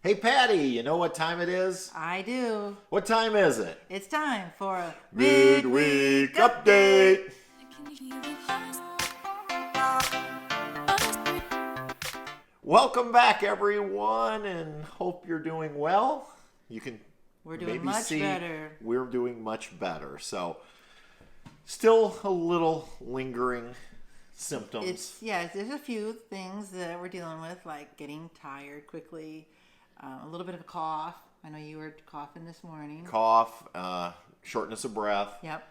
Hey Patty, you know what time it is? I do. What time is it? It's time for a Midweek Update! Welcome back everyone, and hope you're doing well. You can We're doing maybe much see better. we're doing much better. So still a little lingering symptoms. There's a few things that we're dealing with, like getting tired quickly, a little bit of a cough. I know you were coughing this morning. Cough, shortness of breath, Yep.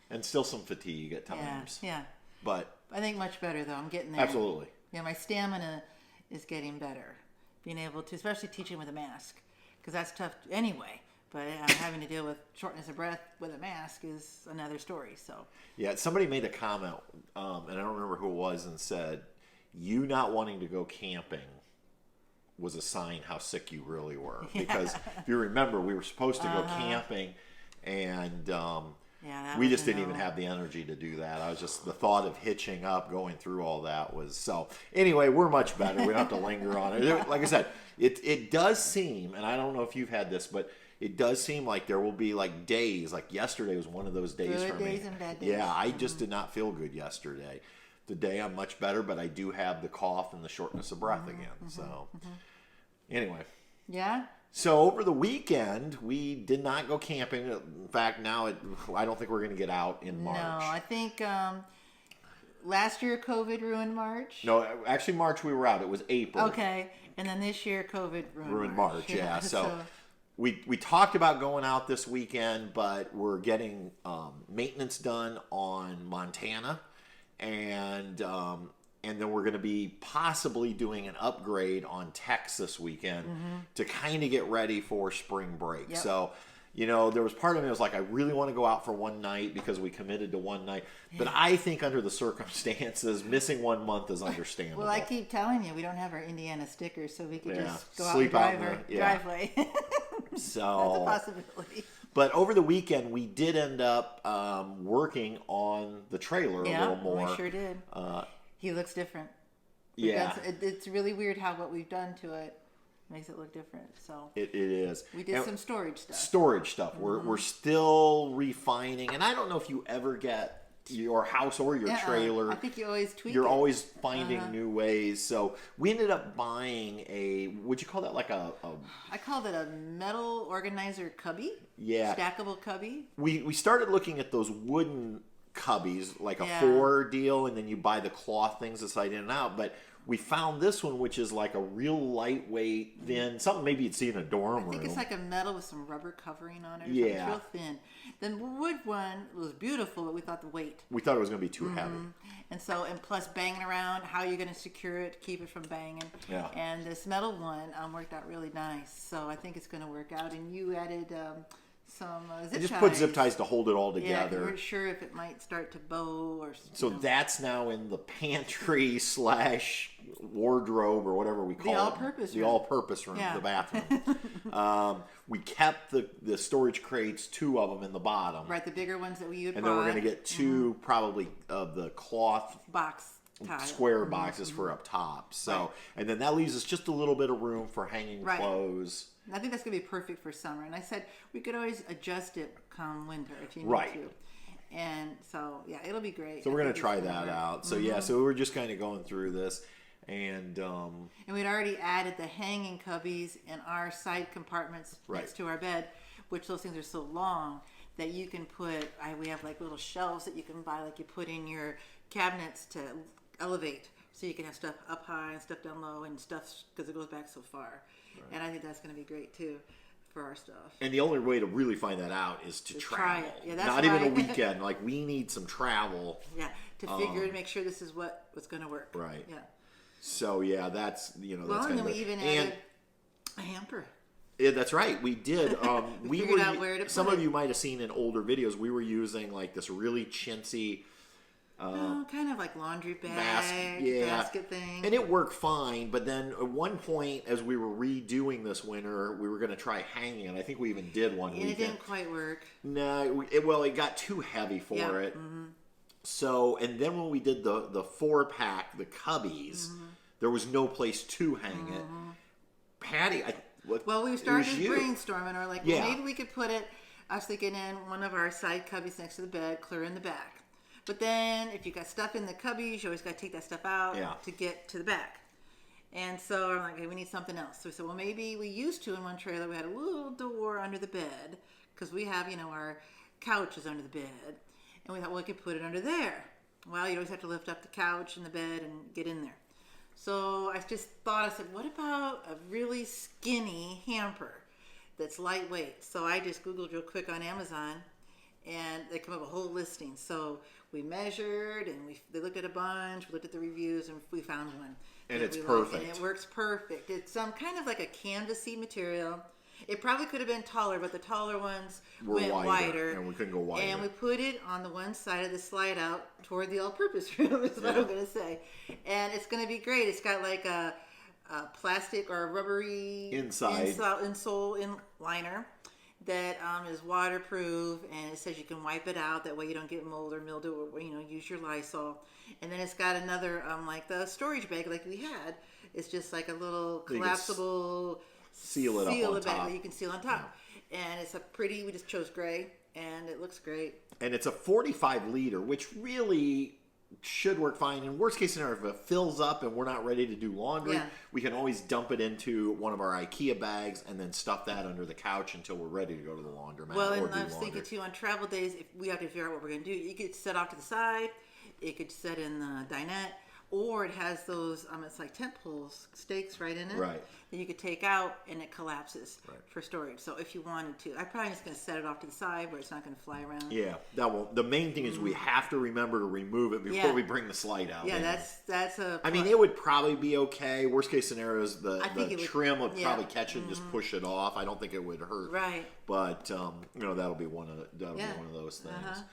and still some fatigue at times. Yeah. But I think much better though. I'm getting there. absolutely. Yeah, my stamina is getting better. Being able to, especially teaching with a mask, because that's tough anyway. But having to deal with shortness of breath with a mask is another story. So yeah, somebody made a comment, and I don't remember who it was, and said, "You not wanting to go camping was a sign how sick you really were." Because if you remember, we were supposed to go camping, and we just didn't even have the energy to do that. I was just, the thought of hitching up, going through all that was so. Anyway, we're much better. We don't have to linger on it. Like I said, it does seem, and I don't know if you've had this, but it does seem like there will be like days, like yesterday was one of those days good for me. days and bad days. Yeah, I just did not feel good yesterday. Today I'm much better, but I do have the cough and the shortness of breath again. So anyway. Yeah. So over the weekend, we did not go camping. In fact, now I don't think we're going to get out in March. No, I think last year COVID ruined March. No, actually March we were out. It was April. Okay, and then this year COVID ruined March. Yeah. So we talked about going out this weekend, but we're getting maintenance done on Montana, and then we're going to be possibly doing an upgrade on Texas weekend to kind of get ready for spring break. Yep. So, there was part of me that was like, I really want to go out for one night because we committed to one night. But I think under the circumstances, missing 1 month is understandable. Well, I keep telling you, we don't have our Indiana stickers, so we could just go sleep out and out drive in the our driveway. So that's a possibility. But over the weekend, we did end up working on the trailer a little more. We sure did. He looks different. Yeah. It's really weird how what we've done to it makes it look different. So it is. We did some storage stuff. Storage stuff. We're still refining, and I don't know if you ever get your house or your trailer. I think you always tweak You're it. always finding new ways. So we ended up buying would you call that like a I called it a metal organizer cubby. Yeah. Stackable cubby. We started looking at those wooden cubbies, like a 4 deal, and then you buy the cloth things that slide in and out. But we found this one, which is like a real lightweight, thin, something maybe you'd see in a dorm room. I think it's like a metal with some rubber covering on it. Yeah. It's real thin. The wood one was beautiful, but we thought the weight. We thought it was going to be too heavy. And plus banging around, how are you going to secure it, keep it from banging? Yeah. And this metal one worked out really nice. So I think it's going to work out. And you added some zip ties. Just put zip ties to hold it all together. Yeah, we weren't sure if it might start to bow or so that's now in the pantry / wardrobe or whatever we call it. The all-purpose room, the bathroom. We kept the storage crates, 2 of them in the bottom. Right, the bigger ones that we used. And then we're going to get 2 probably of the cloth box tile. Square boxes for up top. So, and then that leaves us just a little bit of room for hanging clothes. I think that's going to be perfect for summer. And I said we could always adjust it come winter if you need to. And so, it'll be great. So we're going to try that out. So, so we're just kind of going through this. And we'd already added the hanging cubbies in our side compartments next to our bed, which those things are so long that you can put, we have like little shelves that you can buy, like you put in your cabinets to elevate. So you can have stuff up high and stuff down low and stuff, because it goes back so far. And I think that's going to be great too for our stuff. And the only way to really find that out is to travel. Try it. Yeah, that's not even a weekend. Like, we need some travel. Yeah, to figure and make sure this is what's going to work. Right. Yeah. So that's that's and then we even added a hamper. Yeah, that's right. We did. we figured out where to put some of you might have seen in older videos. We were using like this really chintzy. Kind of like laundry bag, basket thing. And it worked fine, but then at one point, as we were redoing this winter, we were going to try hanging, and I think we even did one weekend. It didn't quite work. No, it got too heavy for it. So, and then when we did the 4-pack, the cubbies, there was no place to hang it. Patty, Well, we started brainstorming, or like, Yeah. well, maybe we could put it. I was thinking in one of our side cubbies next to the bed, clear in the back. But then, if you got stuff in the cubbies, you always got to take that stuff out to get to the back. And so I'm like, hey, we need something else. So we said, well, maybe we used to in one trailer, we had a little door under the bed because we have, our couch is under the bed. And we thought, well, we could put it under there. Well, you always have to lift up the couch and the bed and get in there. So I just thought, I said, what about a really skinny hamper that's lightweight? So I just Googled real quick on Amazon, and they come up with a whole listing. So we measured, and they looked at a bunch, we looked at the reviews, and we found one. And it's perfect. And it works perfect. It's some kind of like a canvasy material. It probably could have been taller, but the taller ones went wider. And we couldn't go wider. And we put it on the one side of the slide out toward the all-purpose room, is what I'm going to say. And it's going to be great. It's got like a plastic or a rubbery insole liner that is waterproof, and it says you can wipe it out. That way you don't get mold or mildew, or use your Lysol. And then it's got another like the storage bag like we had. It's just like a little collapsible seal it up on top. That you can seal on top. Yeah. And it's we just chose gray, and it looks great. And it's a 45 liter, which really should work fine. In worst case scenario, if it fills up and we're not ready to do laundry, we can always dump it into one of our IKEA bags and then stuff that under the couch until we're ready to go to the laundromat. Well, and I was thinking too, on travel days, if we have to figure out what we're going to do, you could set off to the side, it could set in the dinette, or it has those, it's like tent poles, stakes right in it, that you could take out and it collapses for storage. So if you wanted to, I'm probably just going to set it off to the side where it's not going to fly around. Yeah, that won't. The main thing is we have to remember to remove it before we bring the slide out. Yeah, that's a. I mean, it would probably be okay. Worst case scenario is the trim would probably catch it and just push it off. I don't think it would hurt. Right. But that'll be one of those things.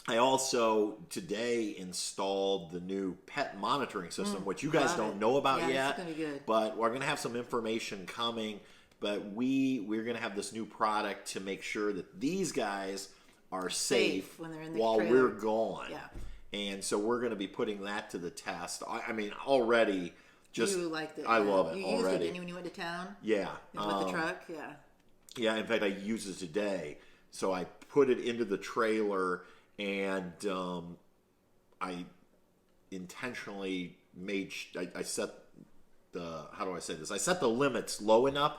I also today installed the new pet monitoring system, which you guys don't know about yet. Gonna be good. But we're going to have some information coming. But we're going to have this new product to make sure that these guys are safe when they're in the while trailer. we're gone. Yeah. And so we're going to be putting that to the test. I mean, already, you liked it. I love it you already. Used it when you went to town. Yeah. With the truck. Yeah. Yeah. In fact, I used it today. So I put it into the trailer. And I intentionally I set I set the limits low enough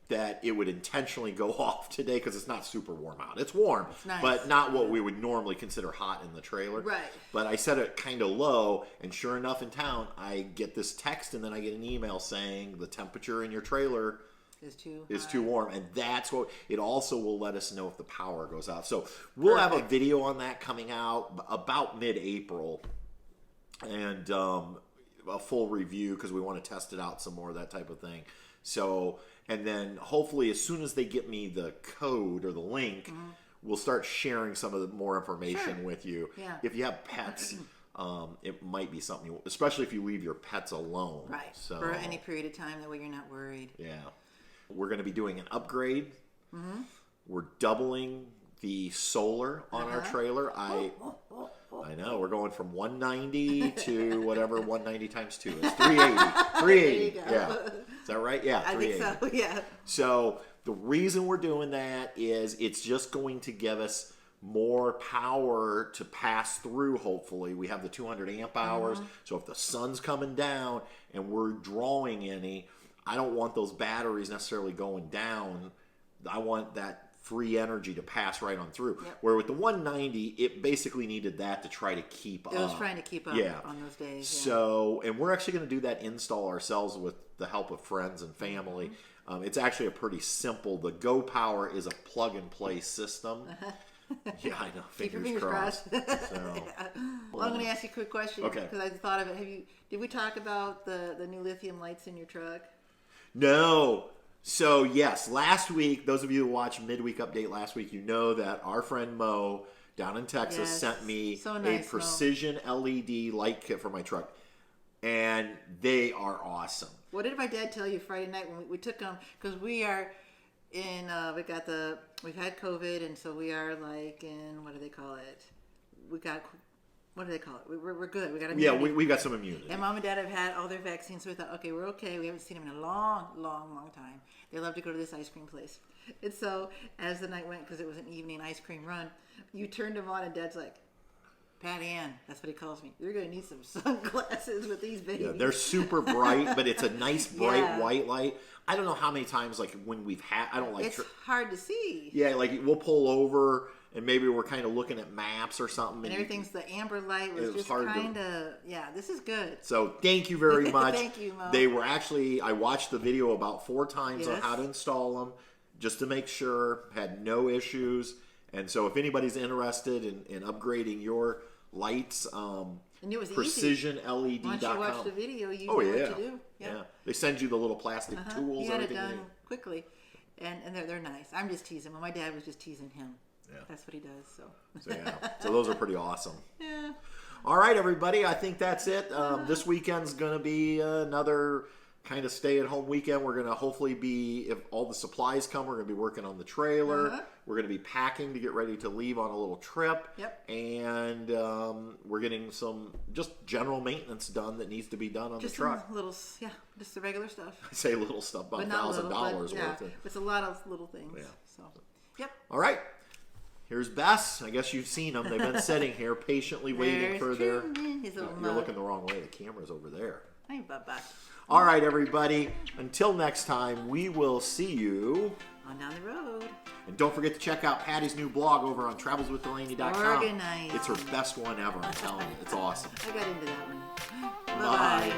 that it would intentionally go off today because it's not super warm out. It's warm, nice. But not what we would normally consider hot in the trailer. Right. But I set it kind of low, and sure enough, in town, I get this text, and then I get an email saying the temperature in your trailer is too warm, and that's what it also will let us know if the power goes out. So we'll have a video on that coming out about mid-April, and a full review because we want to test it out some more, that type of thing. So, and then hopefully as soon as they get me the code or the link, we'll start sharing some of the more information with you. Yeah. If you have pets, it might be something, especially if you leave your pets alone. Right. So, for any period of time, that way you're not worried. Yeah. We're going to be doing an upgrade. We're doubling the solar on our trailer. I know. We're going from 190 to whatever 190 times 2 is. 380. 380. Yeah. Is that right? Yeah, 380. I think so, yeah. So the reason we're doing that is it's just going to give us more power to pass through, hopefully. We have the 200 amp hours. So if the sun's coming down and we're drawing any, I don't want those batteries necessarily going down. I want that free energy to pass right on through. Yep. Where with the 190, it basically needed that to try to keep up. It was trying to keep up on those days. So, and we're actually going to do that install ourselves with the help of friends and family. It's actually a pretty simple. The Go Power is a plug-and-play system. Yeah, I know. Keep your fingers crossed. So, well, I'm going to ask you a quick question. Okay. Because I thought of it. Did we talk about the new lithium lights in your truck? No. So, yes, last week, those of you who watched Midweek Update last week, you know that our friend Mo down in Texas sent me a precision LED light kit for my truck. And they are awesome. What did my dad tell you Friday night when we took them? Because we are in, we've had COVID, and so we are like in, what do they call it? We got what do they call it? We're good. We got Yeah, immunity. we got some immunity. And Mom and Dad have had all their vaccines, so we thought, okay, we're okay. We haven't seen them in a long, long, long time. They love to go to this ice cream place. And so as the night went, because it was an evening ice cream run, you turned them on, and Dad's like, Patty Ann, that's what he calls me. You're going to need some sunglasses with these babies. Yeah, they're super bright, but it's a nice bright Yeah. white light. I don't know how many times, like, when we've had, I don't like... It's hard to see. Yeah, like, we'll pull over, and maybe we're kind of looking at maps or something. And everything's, the amber light was just hard to- kind of, yeah, this is good. So, thank you very much. Thank you, Mom. They were actually, I watched the video about 4 times on Yes. how to install them, just to make sure, had no issues. And so, if anybody's interested in upgrading your lights, And it was PrecisionLED.com. Once you watch the video, you know Oh, what yeah. to do. Yeah. They send you the little plastic tools. He had it everything you done need. quickly, and they're nice. I'm just teasing. Well, my dad was just teasing him. Yeah. That's what he does. So. So those are pretty awesome. Yeah. All right, everybody. I think that's it. This weekend's going to be another kind of stay-at-home weekend. We're going to hopefully be, if all the supplies come, we're going to be working on the trailer. We're going to be packing to get ready to leave on a little trip. Yep. And we're getting some just general maintenance done that needs to be done on Just the truck. some little, yeah, just the regular stuff. I say little stuff, about But not little, $1,000 but, yeah, worth of. it's a lot of little things. Yeah. So, yep. All right. Here's Bess. I guess you've seen them. They've been sitting here patiently waiting There's for their... Truman, his little You're mug. looking the wrong way. The camera's over there. Hey, Bubba. All right, everybody. Until next time, we will see you. On down the road. And don't forget to check out Patty's new blog over on travelswithdelaney.com. Organized. It's her best one ever. I'm telling you. It's awesome. I got into that one. Bye. Bye-bye.